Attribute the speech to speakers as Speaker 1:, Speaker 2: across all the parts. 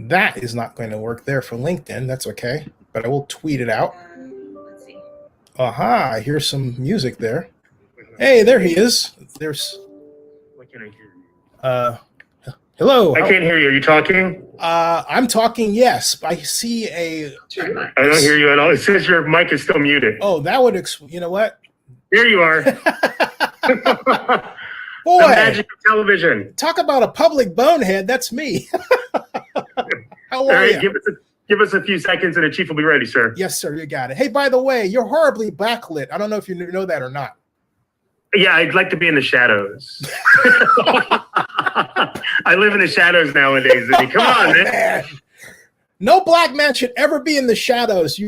Speaker 1: That is not going to work there for LinkedIn. That's okay, but I will tweet it out.
Speaker 2: Let's see.
Speaker 1: Aha, I hear some music there. Hey, there he is. There's.
Speaker 3: What can I hear?
Speaker 1: Hello.
Speaker 3: I can't hear you. Are you talking?
Speaker 1: I'm talking, yes. I see a.
Speaker 3: I don't hear you at all. It says your mic is still muted.
Speaker 1: Oh, that would. You know what?
Speaker 3: Here you are.
Speaker 1: Boy,
Speaker 3: the magic of television.
Speaker 1: Talk about a public bonehead. That's me. How are you?
Speaker 3: Give us a few seconds and the chief will be ready, sir.
Speaker 1: Yes, sir. You got it. Hey, by the way, you're horribly backlit. I don't know if you know that or not.
Speaker 3: Yeah, I'd like to be in the shadows. I live in the shadows nowadays. Come on, man.
Speaker 1: No black man should ever be in the shadows.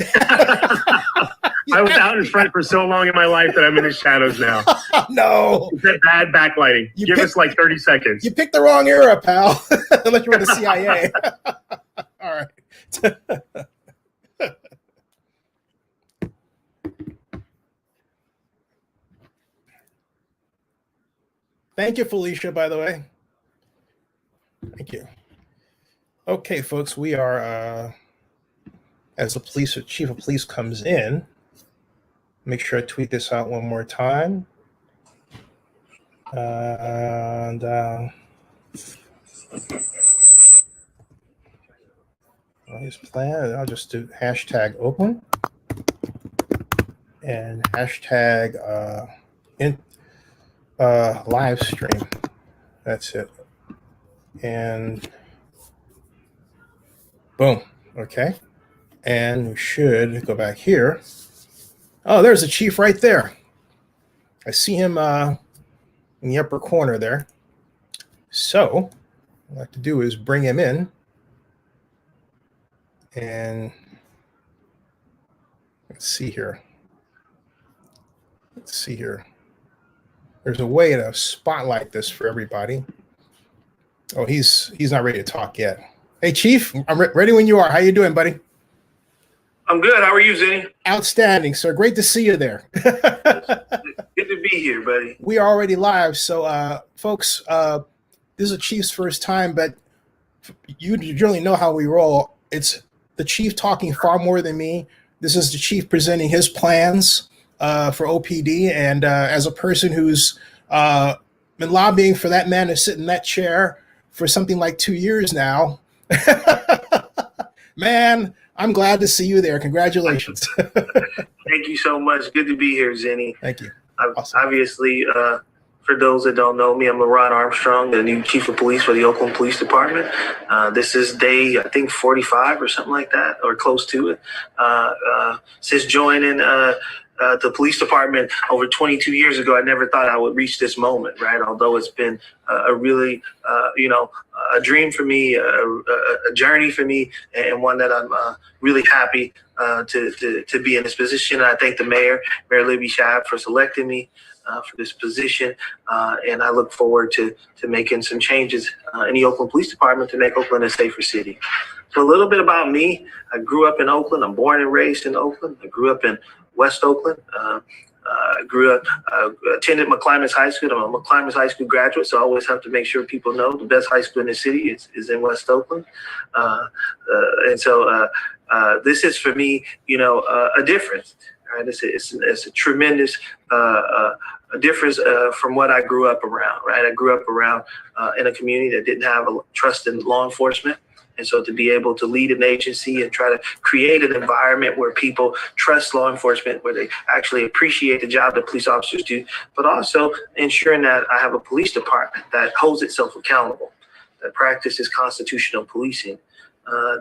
Speaker 3: I was out in front for so long in my life that I'm in the shadows now.
Speaker 1: No.
Speaker 3: It's that bad backlighting. Give us like 30 seconds.
Speaker 1: You picked the wrong era, pal. Unless you're in the CIA. All right. Thank you, Felicia, by the way. Thank you. Okay, folks, we are, as the chief of police comes in, make sure I tweet this out one more time. His plan, I'll just do hashtag Oakland and hashtag live stream. That's it. And boom. Okay. And we should go back here. Oh, there's the chief right there. I see him in the upper corner there. So what I like to do is bring him in. And let's see here. There's a way to spotlight this for everybody. Oh, he's not ready to talk yet. Hey, Chief, I'm ready when you are. How you doing, buddy?
Speaker 4: I'm good. How are you, Zennie?
Speaker 1: Outstanding, sir. Great to see you there.
Speaker 4: Good to be here, buddy.
Speaker 1: We are already live. So, folks, this is the Chief's first time, but you generally know how we roll. It's the Chief talking far more than me. This is the Chief presenting his plans for OPD. And as a person who's been lobbying for that man to sit in that chair for something like 2 years now, man, I'm glad to see you there. Congratulations.
Speaker 4: Thank you so much. Good to be here, Zennie.
Speaker 1: Thank you.
Speaker 4: Awesome. Obviously, for those that don't know me, I'm LeRonne Armstrong, the new chief of police for the Oakland Police Department. This is day, I think, 45 or something like that, or close to it. Since joining the police department over 22 years ago, I never thought I would reach this moment, right? Although it's been a really, a dream for me, a journey for me, and one that I'm really happy to be in this position. And I thank the Mayor Libby Shab, for selecting me for this position, and I look forward to making some changes in the Oakland Police Department to make Oakland a safer city. So a little bit about me. I grew up in Oakland. I'm born and raised in Oakland. I grew up in West Oakland. Attended McClymonds High School. I'm a McClymonds High School graduate, so I always have to make sure people know the best high school in the city is in West Oakland. And so this is, for me, a difference. Right? It's a tremendous difference from what I grew up around. Right? I grew up around in a community that didn't have a trust in law enforcement. And so to be able to lead an agency and try to create an environment where people trust law enforcement, where they actually appreciate the job that police officers do, but also ensuring that I have a police department that holds itself accountable, that practices constitutional policing,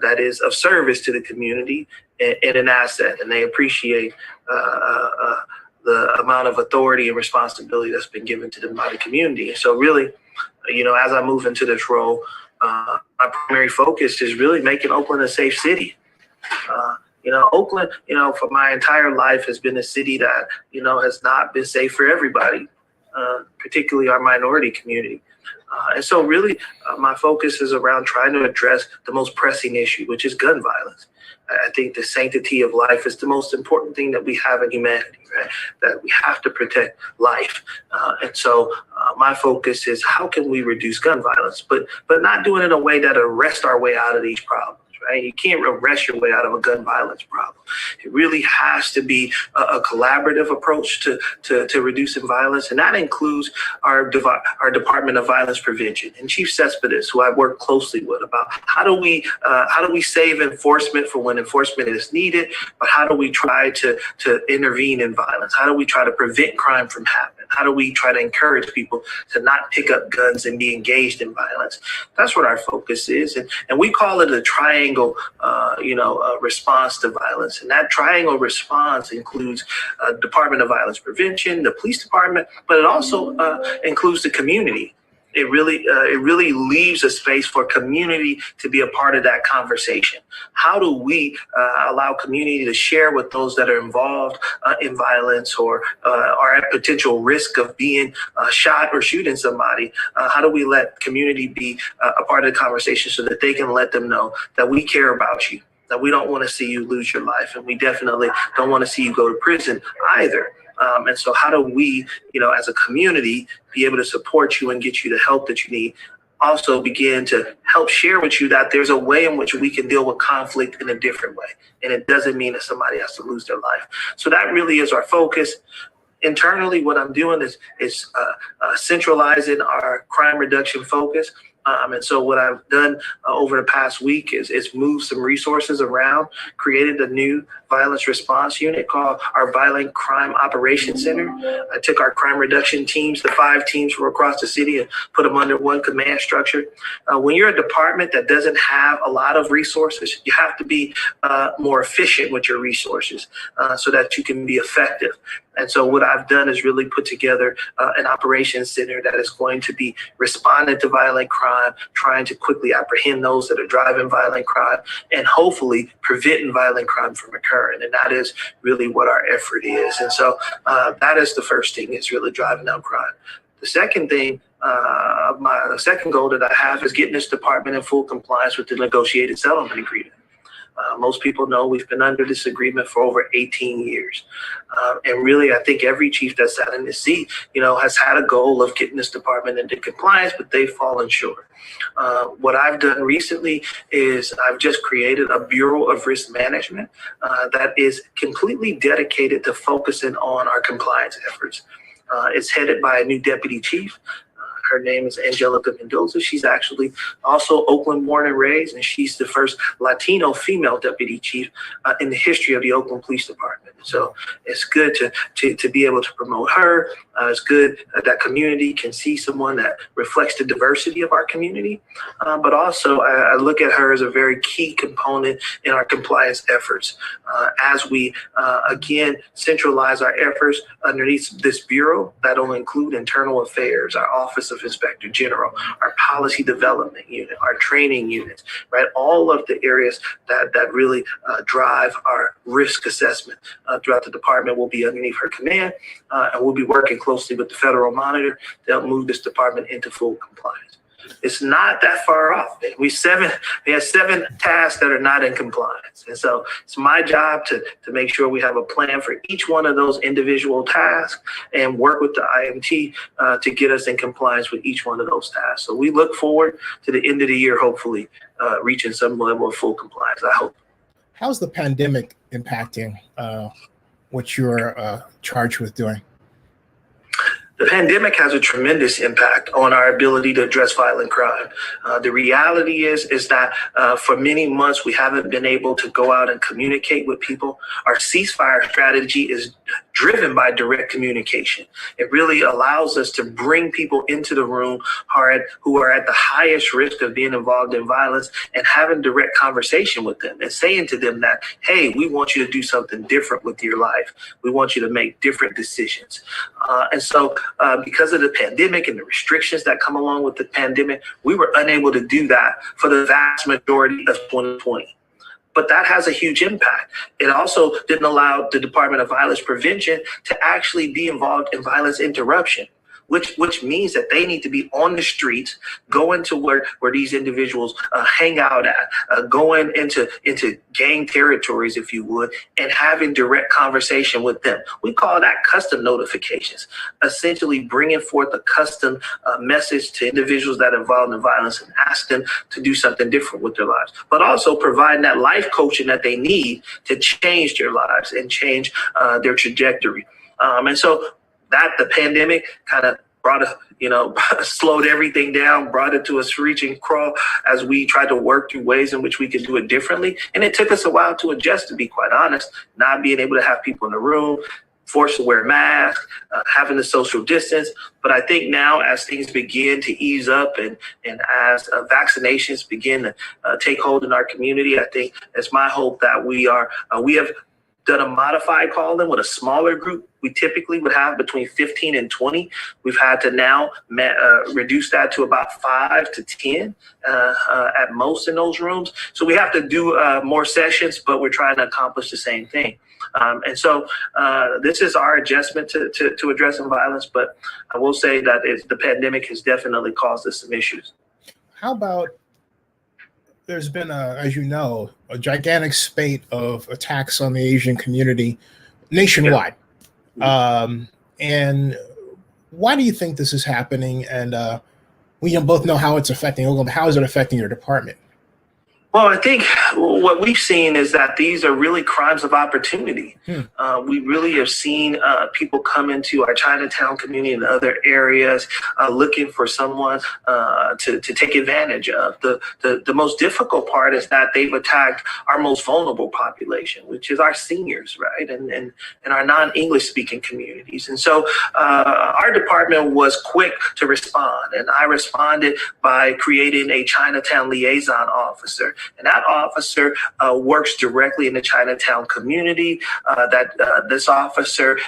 Speaker 4: that is of service to the community and an asset. And they appreciate the amount of authority and responsibility that's been given to them by the community. And so really, as I move into this role, my primary focus is really making Oakland a safe city. Oakland, for my entire life has been a city that, has not been safe for everybody, particularly our minority community. And so really my focus is around trying to address the most pressing issue, which is gun violence. I think the sanctity of life is the most important thing that we have in humanity, right? That we have to protect life. And so my focus is how can we reduce gun violence, but not do it in a way that arrests our way out of these problems. Right? You can't arrest your way out of a gun violence problem. It really has to be a collaborative approach to reducing violence, and that includes our Department of Violence Prevention and Chief Cespedes, who I work closely with, about how do we save enforcement for when enforcement is needed, but how do we try to intervene in violence? How do we try to prevent crime from happening? How do we try to encourage people to not pick up guns and be engaged in violence? That's what our focus is, and we call it a triangle response to violence. And that triangle response includes Department of Violence Prevention, the police department, but it also includes the community. It really leaves a space for community to be a part of that conversation. How do we allow community to share with those that are involved in violence or are at potential risk of being shot or shooting somebody? How do we let community be a part of the conversation so that they can let them know that we care about you, that we don't want to see you lose your life, and we definitely don't want to see you go to prison either. And so how do we, as a community, be able to support you and get you the help that you need? Also begin to help share with you that there's a way in which we can deal with conflict in a different way. And it doesn't mean that somebody has to lose their life. So that really is our focus. Internally, what I'm doing is centralizing our crime reduction focus. And so what I've done over the past week is move some resources around, created a new violence response unit called our Violent Crime Operations Center. I took our crime reduction teams, the 5 teams from across the city, and put them under one command structure. When you're a department that doesn't have a lot of resources, you have to be more efficient with your resources so that you can be effective. And so what I've done is really put together an operations center that is going to be responding to violent crime, trying to quickly apprehend those that are driving violent crime, and hopefully preventing violent crime from occurring. And that is really what our effort is. And so that is the first thing, is really driving down crime. The second thing, the second goal that I have is getting this department in full compliance with the negotiated settlement agreement. Most people know we've been under this agreement for over 18 years. And really, I think every chief that's sat in this seat, has had a goal of getting this department into compliance, but they've fallen short. What I've done recently is I've just created a Bureau of Risk Management that is completely dedicated to focusing on our compliance efforts. It's headed by a new deputy chief. Her name is Angelica Mendoza. She's actually also Oakland born and raised, and she's the first Latino female deputy chief in the history of the Oakland Police Department. So it's good to be able to promote her. It's good that community can see someone that reflects the diversity of our community. But also I look at her as a very key component in our compliance efforts. As we, again, centralize our efforts underneath this bureau, that'll include internal affairs, our Office of Inspector General, our policy development unit, our training units, right? All of the areas that really drive our risk assessment throughout the department will be underneath her command, and we'll be working closely with the federal monitor to help move this department into full compliance. It's not that far off. We have 7 tasks that are not in compliance. And so it's my job to make sure we have a plan for each one of those individual tasks and work with the IMT to get us in compliance with each one of those tasks. So we look forward to the end of the year, hopefully reaching some level of full compliance, I hope.
Speaker 1: How's the pandemic impacting what you're charged with doing?
Speaker 4: The pandemic has a tremendous impact on our ability to address violent crime. The reality is that for many months, we haven't been able to go out and communicate with people. Our ceasefire strategy is driven by direct communication. It really allows us to bring people into the room who are at the highest risk of being involved in violence and having direct conversation with them and saying to them that, hey, we want you to do something different with your life. We want you to make different decisions. And so because of the pandemic and the restrictions that come along with the pandemic, we were unable to do that for the vast majority of 2020. But that has a huge impact. It also didn't allow the Department of Violence Prevention to actually be involved in violence interruption. which means that they need to be on the streets, going to where these individuals hang out at, going into gang territories, if you would, and having direct conversation with them. We call that custom notifications, essentially bringing forth a custom message to individuals that are involved in violence and ask them to do something different with their lives, but also providing that life coaching that they need to change their lives and change their trajectory. And so that the pandemic kind of brought slowed everything down, brought it to a screeching crawl as we tried to work through ways in which we could do it differently. And it took us a while to adjust, to be quite honest, not being able to have people in the room, forced to wear masks, having the social distance. But I think now as things begin to ease up and as vaccinations begin to take hold in our community, I think it's my hope that we have done a modified call-in with a smaller group. We typically would have between 15 and 20. We've had to now reduce that to about 5 to 10 at most in those rooms. So we have to do more sessions, but we're trying to accomplish the same thing. And so this is our adjustment to addressing violence. But I will say that the pandemic has definitely caused us some issues.
Speaker 1: How about there's been, as you know, a gigantic spate of attacks on the Asian community nationwide. Yeah. And why do you think this is happening? And we both know how it's affecting Oakland. How is it affecting your department?
Speaker 4: Well, I think what we've seen is that these are really crimes of opportunity. We really have seen people come into our Chinatown community and other areas looking for someone to take advantage of. The most difficult part is that they've attacked our most vulnerable population, which is our seniors, right? And our non-English speaking communities. And so our department was quick to respond. And I responded by creating a Chinatown liaison officer. And that officer works directly in the Chinatown community. This officer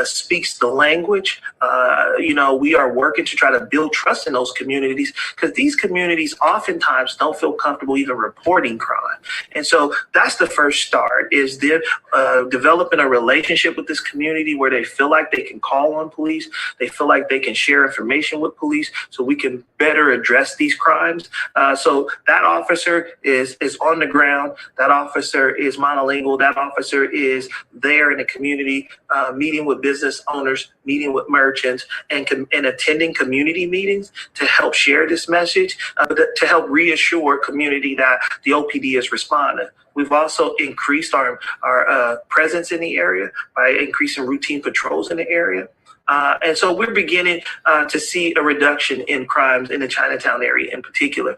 Speaker 4: speaks the language. We are working to try to build trust in those communities because these communities oftentimes don't feel comfortable even reporting crime. And so that's the first start, is them developing a relationship with this community where they feel like they can call on police. They feel like they can share information with police so we can better address these crimes. So that officer is on the ground. That officer is monolingual. That officer is there in the community, meeting with business owners, meeting with merchants, and attending community meetings to help share this message, to help reassure community that the OPD is responding. We've also increased our presence in the area by increasing routine patrols in the area. And so we're beginning to see a reduction in crimes in the Chinatown area in particular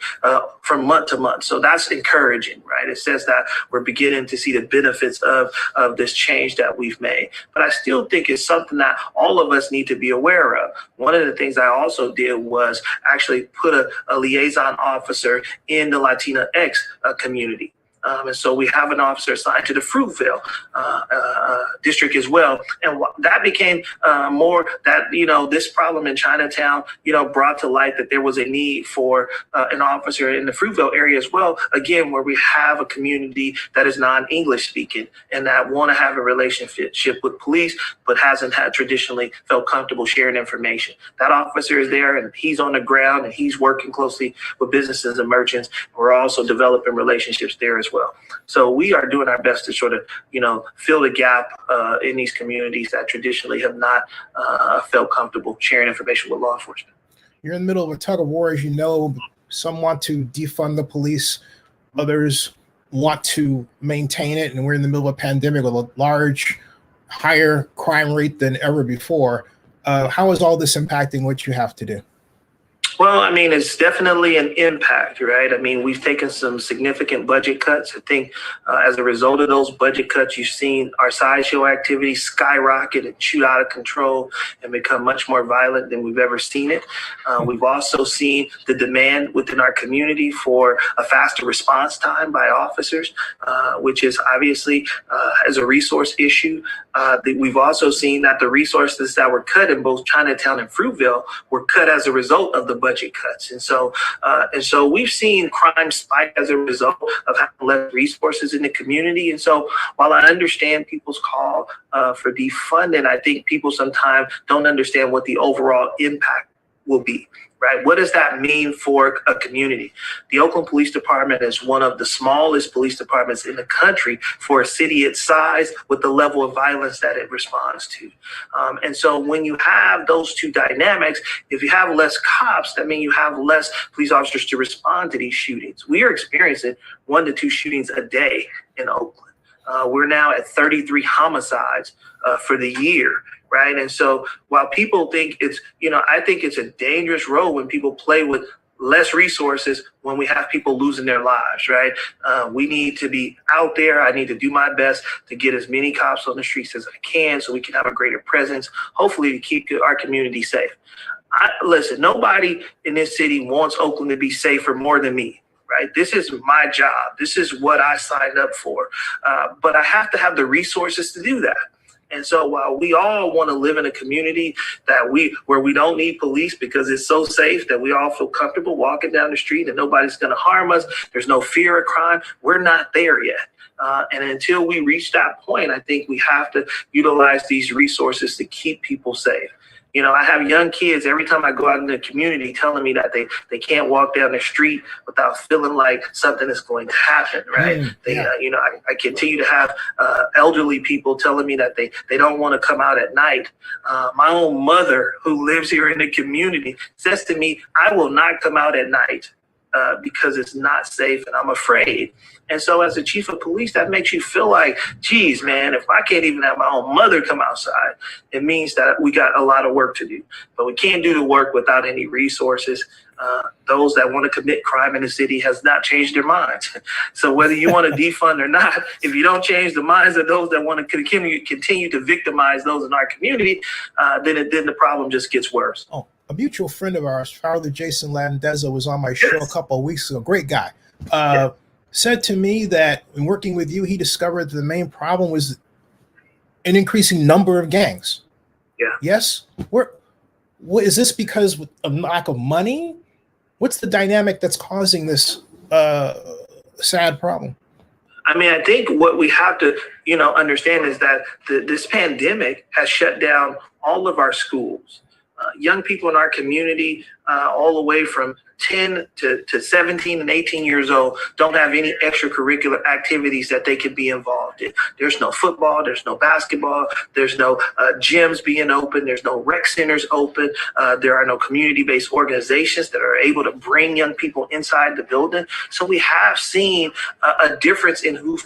Speaker 4: from month to month. So that's encouraging, right? It says that we're beginning to see the benefits of this change that we've made. But I still think it's something that all of us need to be aware of. One of the things I also did was actually put a liaison officer in the Latina X community. And so we have an officer assigned to the Fruitvale district as well. And that became more that, this problem in Chinatown, brought to light that there was a need for an officer in the Fruitvale area as well, again, where we have a community that is non-English speaking and that want to have a relationship with police, but hasn't had traditionally felt comfortable sharing information. That officer is there and he's on the ground and he's working closely with businesses and merchants. We're also developing relationships there as well. So we are doing our best to sort of, fill the gap in these communities that traditionally have not felt comfortable sharing information with law enforcement.
Speaker 1: You're in the middle of a tug of war, as you know. Some want to defund the police, others want to maintain it, and we're in the middle of a pandemic with a large, higher crime rate than ever before. How is all this impacting what you have to do?
Speaker 4: Well, I mean, it's definitely an impact, right? I mean, we've taken some significant budget cuts. I think as a result of those budget cuts, you've seen our sideshow activity skyrocket and shoot out of control and become much more violent than we've ever seen it. We've also seen the demand within our community for a faster response time by officers, which is obviously as a resource issue. We've also seen that the resources that were cut in both Chinatown and Fruitvale were cut as a result of the budget cuts. And so we've seen crime spike as a result of having less resources in the community. And so while I understand people's call for defunding, I think people sometimes don't understand what the overall impact will be. Right? What does that mean for a community? The Oakland Police Department is one of the smallest police departments in the country for a city its size with the level of violence that it responds to. And so when you have those two dynamics, if you have less cops, that means you have less police officers to respond to these shootings. We are experiencing 1 to 2 shootings a day in Oakland. We're now at 33 homicides for the year. Right. And so while people think it's, I think it's a dangerous road when people play with less resources when we have people losing their lives. Right. We need to be out there. I need to do my best to get as many cops on the streets as I can so we can have a greater presence, hopefully to keep our community safe. Listen, nobody in this city wants Oakland to be safer more than me. Right. This is my job. This is what I signed up for. But I have to have the resources to do that. And so while we all want to live in a community where we don't need police because it's so safe that we all feel comfortable walking down the street and nobody's going to harm us, there's no fear of crime, we're not there yet. And until we reach that point, I think we have to utilize these resources to keep people safe. I have young kids every time I go out in the community telling me that they can't walk down the street without feeling like something is going to happen, right? I continue to have elderly people telling me that they don't want to come out at night. My own mother, who lives here in the community, says to me, I will not come out at night because it's not safe and I'm afraid. And so as a chief of police, that makes you feel like, geez, man, if I can't even have my own mother come outside, it means that we got a lot of work to do. But we can't do the work without any resources. Those that want to commit crime in the city has not changed their minds. So whether you want to defund or not, if you don't change the minds of those that want to continue to victimize those in our community, then the problem just gets worse.
Speaker 1: Oh, a mutual friend of ours, Father Jason Landezza, was on my show a couple of weeks ago. Great guy. Said to me that in working with you, he discovered that the main problem was an increasing number of gangs.
Speaker 4: Yeah.
Speaker 1: Yes. What is this because of lack of money? What's the dynamic that's causing this sad problem?
Speaker 4: I mean, I think what we have to, understand is that this pandemic has shut down all of our schools. Young people in our community, all the way from 10 to 17 and 18 years old, don't have any extracurricular activities that they could be involved in. There's no football, there's no basketball, there's no gyms being open, there's no rec centers open, there are no community-based organizations that are able to bring young people inside the building. So we have seen a difference in who's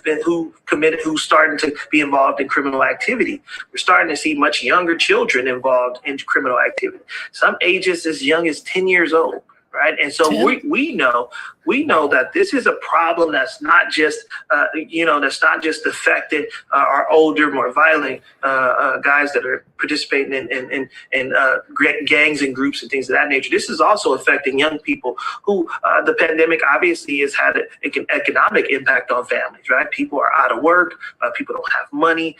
Speaker 4: starting to be involved in criminal activity. We're starting to see much younger children involved in criminal activity. Some ages as young as 10 years old. Right. And so we know that this is a problem that's not just, affecting our older, more violent guys that are participating in gangs and groups and things of that nature. This is also affecting young people who the pandemic obviously has had an economic impact on families. Right. People are out of work. People don't have money.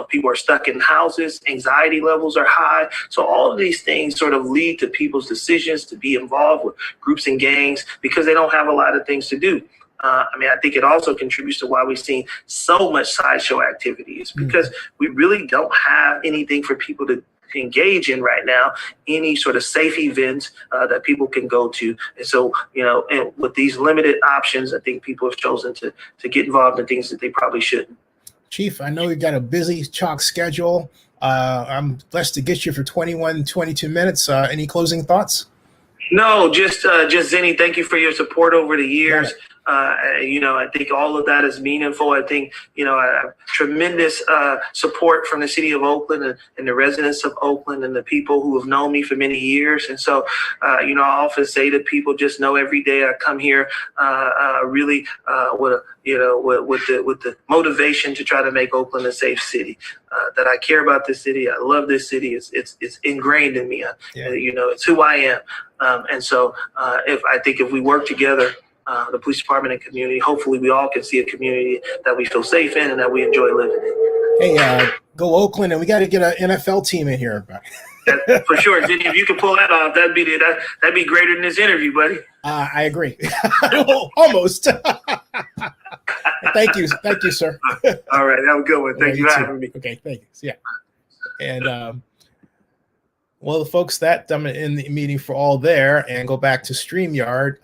Speaker 4: People are stuck in houses. Anxiety levels are high. So all of these things sort of lead to people's decisions to be involved with groups and gangs because they don't have a lot of things to do. I think it also contributes to why we've seen so much sideshow activities because we really don't have anything for people to engage in right now, any sort of safe events that people can go to. And so, and with these limited options, I think people have chosen to get involved in things that they probably shouldn't.
Speaker 1: Chief, I know you've got a busy chalk schedule. I'm blessed to get you for 22 minutes. Any closing thoughts?
Speaker 4: No, just Zennie, thank you for your support over the years. I think all of that is meaningful. I think, I have tremendous support from the city of Oakland and the residents of Oakland and the people who have known me for many years. And so, I often say to people, just know every day I come here really with the motivation to try to make Oakland a safe city. That I care about this city. I love this city. It's ingrained in me. It's who I am. And so if we work together, the police department and community, hopefully we all can see a community that we feel safe in and that we enjoy living in.
Speaker 1: Hey, go Oakland, and we got to get an NFL team in here.
Speaker 4: For sure, Zennie, if you could pull that off, that'd be greater than this interview, buddy.
Speaker 1: I agree. Almost. Thank you, sir.
Speaker 4: All right, have a good one. Thank you for having me.
Speaker 1: Okay, thank you. Yeah, and well, folks, that I'm in the meeting for all there, and go back to StreamYard.